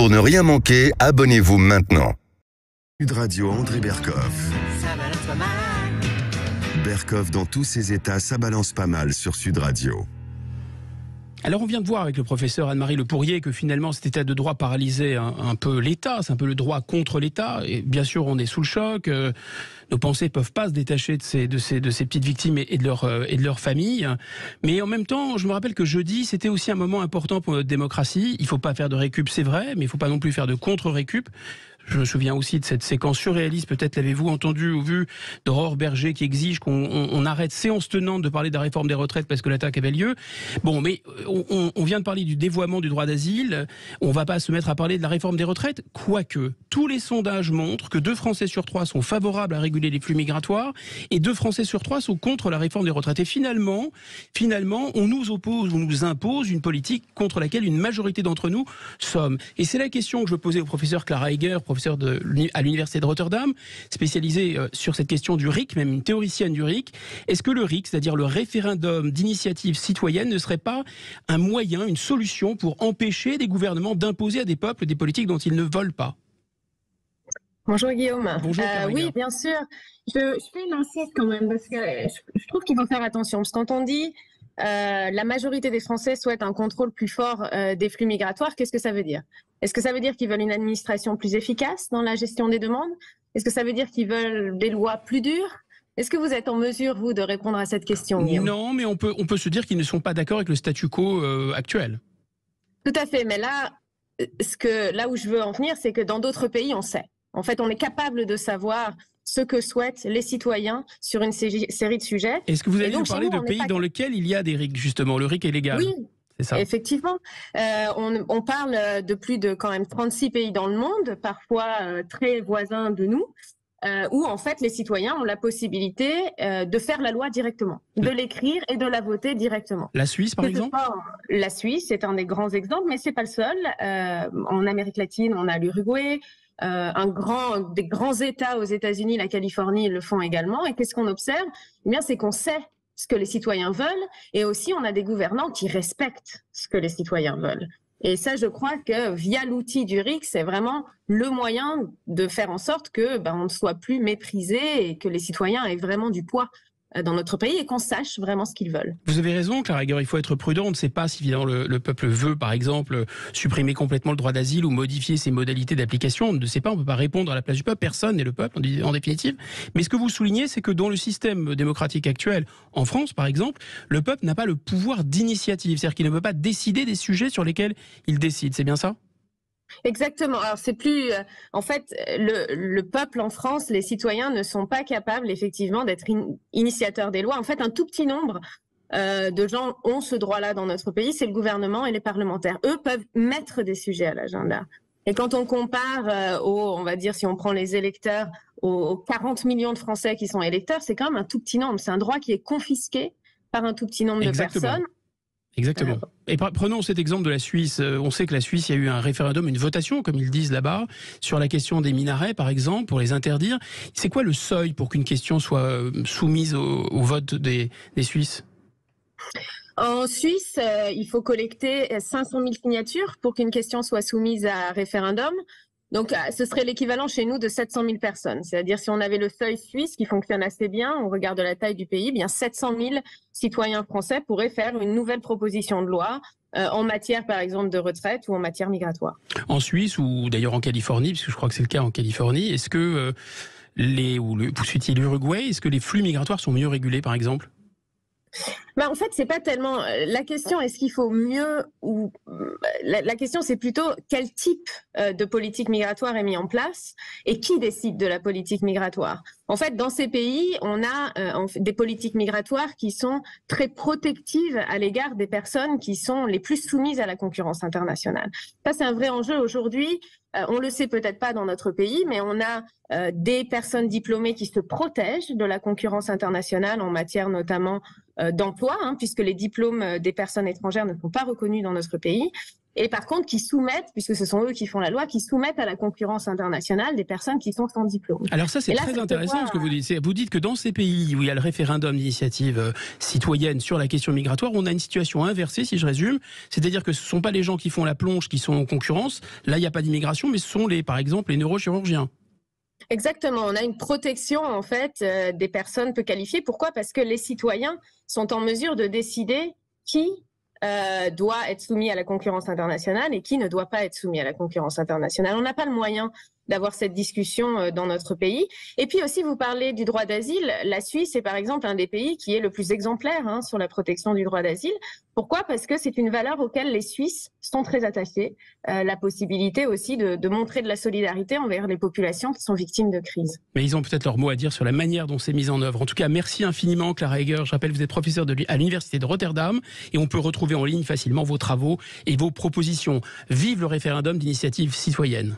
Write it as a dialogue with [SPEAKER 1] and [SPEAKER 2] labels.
[SPEAKER 1] Pour ne rien manquer, abonnez-vous maintenant. Sud Radio André Berkoff.
[SPEAKER 2] Ça balance pas mal.
[SPEAKER 1] Berkoff dans tous ses états, ça balance pas mal sur Sud Radio.
[SPEAKER 3] Alors on vient de voir avec le professeur Anne-Marie Le Pourrier que finalement cet état de droit paralysait un peu l'État, c'est un peu le droit contre l'État, et bien sûr on est sous le choc, nos pensées ne peuvent pas se détacher de ces petites victimes et de leur famille, mais en même temps je me rappelle que jeudi c'était aussi un moment important pour notre démocratie, il ne faut pas faire de récup c'est vrai, mais il ne faut pas non plus faire de contre-récup. Je me souviens aussi de cette séquence surréaliste, peut-être l'avez-vous entendu ou vu, d'Aurore Berger qui exige qu'on arrête séance tenante de parler de la réforme des retraites parce que l'attaque avait lieu. Bon, mais on vient de parler du dévoiement du droit d'asile, on va pas se mettre à parler de la réforme des retraites, quoique tous les sondages montrent que 2 Français sur 3 sont favorables à réguler les flux migratoires et 2 Français sur 3 sont contre la réforme des retraites. Et finalement, on nous oppose, on nous impose une politique contre laquelle une majorité d'entre nous sommes. Et c'est la question que je posais au professeur Clara Heger, professeur à l'université de Rotterdam, spécialisée sur cette question du RIC, même une théoricienne du RIC. Est-ce que le RIC, c'est-à-dire le référendum d'initiative citoyenne, ne serait pas un moyen, une solution pour empêcher des gouvernements d'imposer à des peuples des politiques dont ils ne veulent pas?
[SPEAKER 4] Bonjour Guillaume.
[SPEAKER 3] Bonjour,
[SPEAKER 4] oui, bien sûr. Je fais une insiste quand même parce que je trouve qu'il faut faire attention. Parce que quand on dit la majorité des Français souhaitent un contrôle plus fort des flux migratoires, qu'est-ce que ça veut dire? Est-ce que ça veut dire qu'ils veulent une administration plus efficace dans la gestion des demandes? Est-ce que ça veut dire qu'ils veulent des lois plus dures? Est-ce que vous êtes en mesure, vous, de répondre à cette question, Guillaume?
[SPEAKER 3] Non, mais on peut se dire qu'ils ne sont pas d'accord avec le statu quo actuel.
[SPEAKER 4] Tout à fait, mais là où je veux en venir, c'est que dans d'autres pays, on sait. En fait, on est capable de savoir ce que souhaitent les citoyens sur une série de sujets.
[SPEAKER 3] Est-ce que vous avez parlé de pays dans lesquels il y a des RIC, justement? Le RIC est légal.
[SPEAKER 4] Oui.
[SPEAKER 3] C'est ça.
[SPEAKER 4] Effectivement, on parle de plus de quand même 36 pays dans le monde, parfois très voisins de nous, où en fait les citoyens ont la possibilité de faire la loi directement, de l'écrire et de la voter directement.
[SPEAKER 3] La Suisse, par exemple?
[SPEAKER 4] La Suisse est un des grands exemples, mais c'est pas le seul. En Amérique latine, on a l'Uruguay. Des grands États aux États-Unis, la Californie, le font également. Et qu'est-ce qu'on observe? Eh bien, c'est qu'on sait ce que les citoyens veulent, et aussi on a des gouvernants qui respectent ce que les citoyens veulent. Et ça, je crois que via l'outil du RIC, c'est vraiment le moyen de faire en sorte que on ne soit plus méprisé et que les citoyens aient vraiment du poids dans notre pays et qu'on sache vraiment ce qu'ils veulent.
[SPEAKER 3] Vous avez raison, Clara Heger, il faut être prudent. On ne sait pas si évidemment le peuple veut, par exemple, supprimer complètement le droit d'asile ou modifier ses modalités d'application. On ne sait pas, on ne peut pas répondre à la place du peuple. Personne n'est le peuple, en définitive. Mais ce que vous soulignez, c'est que dans le système démocratique actuel, en France, par exemple, le peuple n'a pas le pouvoir d'initiative. C'est-à-dire qu'il ne peut pas décider des sujets sur lesquels il décide. C'est bien ça ?
[SPEAKER 4] Exactement. Alors c'est plus, en fait, le peuple en France, les citoyens ne sont pas capables effectivement d'être initiateurs des lois. En fait, un tout petit nombre de gens ont ce droit-là dans notre pays, c'est le gouvernement et les parlementaires. Eux peuvent mettre des sujets à l'agenda. Et quand on compare on va dire, si on prend les électeurs, aux 40 millions de Français qui sont électeurs, c'est quand même un tout petit nombre. C'est un droit qui est confisqué par un tout petit nombre de personnes.
[SPEAKER 3] Exactement. Et prenons cet exemple de la Suisse. On sait que la Suisse, il y a eu un référendum, une votation, comme ils disent là-bas, sur la question des minarets, par exemple, pour les interdire. C'est quoi le seuil pour qu'une question soit soumise au vote des Suisses ?
[SPEAKER 4] En Suisse, il faut collecter 500 000 signatures pour qu'une question soit soumise à référendum. Donc, ce serait l'équivalent chez nous de 700 000 personnes. C'est-à-dire, si on avait le seuil suisse qui fonctionne assez bien, on regarde la taille du pays, bien 700 000 citoyens français pourraient faire une nouvelle proposition de loi en matière, par exemple, de retraite ou en matière migratoire.
[SPEAKER 3] En Suisse ou d'ailleurs en Californie, parce que je crois que c'est le cas en Californie, est-ce que vous citiez l'Uruguay, est-ce que les flux migratoires sont mieux régulés, par exemple ?
[SPEAKER 4] En fait, c'est pas tellement la question. Est-ce qu'il faut mieux ou la question, c'est plutôt quel type de politique migratoire est mis en place et qui décide de la politique migratoire. En fait, dans ces pays, on a des politiques migratoires qui sont très protectives à l'égard des personnes qui sont les plus soumises à la concurrence internationale. Ça, c'est un vrai enjeu aujourd'hui. On le sait peut-être pas dans notre pays, mais on a des personnes diplômées qui se protègent de la concurrence internationale en matière notamment d'emploi, puisque les diplômes des personnes étrangères ne sont pas reconnus dans notre pays. et par contre qui soumettent, puisque ce sont eux qui font la loi, qui soumettent à la concurrence internationale des personnes qui sont sans diplôme.
[SPEAKER 3] Alors ça, c'est très intéressant ce que vous dites. Vous dites que dans ces pays où il y a le référendum d'initiative citoyenne sur la question migratoire, on a une situation inversée, si je résume. C'est-à-dire que ce ne sont pas les gens qui font la plonge qui sont en concurrence. Là, il n'y a pas d'immigration, mais ce sont, par exemple, les neurochirurgiens.
[SPEAKER 4] Exactement, on a une protection en fait des personnes peu qualifiées. Pourquoi ? Parce que les citoyens sont en mesure de décider qui doit être soumis à la concurrence internationale et qui ne doit pas être soumis à la concurrence internationale. On n'a pas le moyen d'avoir cette discussion dans notre pays. Et puis aussi, vous parlez du droit d'asile. La Suisse est par exemple un des pays qui est le plus exemplaire sur la protection du droit d'asile. Pourquoi ? Parce que c'est une valeur auquel les Suisses sont très attachés. La possibilité aussi de montrer de la solidarité envers les populations qui sont victimes de crise.
[SPEAKER 3] Mais ils ont peut-être leur mot à dire sur la manière dont c'est mis en œuvre. En tout cas, merci infiniment Clara Heger. Je rappelle, vous êtes professeur à l'Université de Rotterdam et on peut retrouver en ligne facilement vos travaux et vos propositions. Vive le référendum d'initiative citoyenne.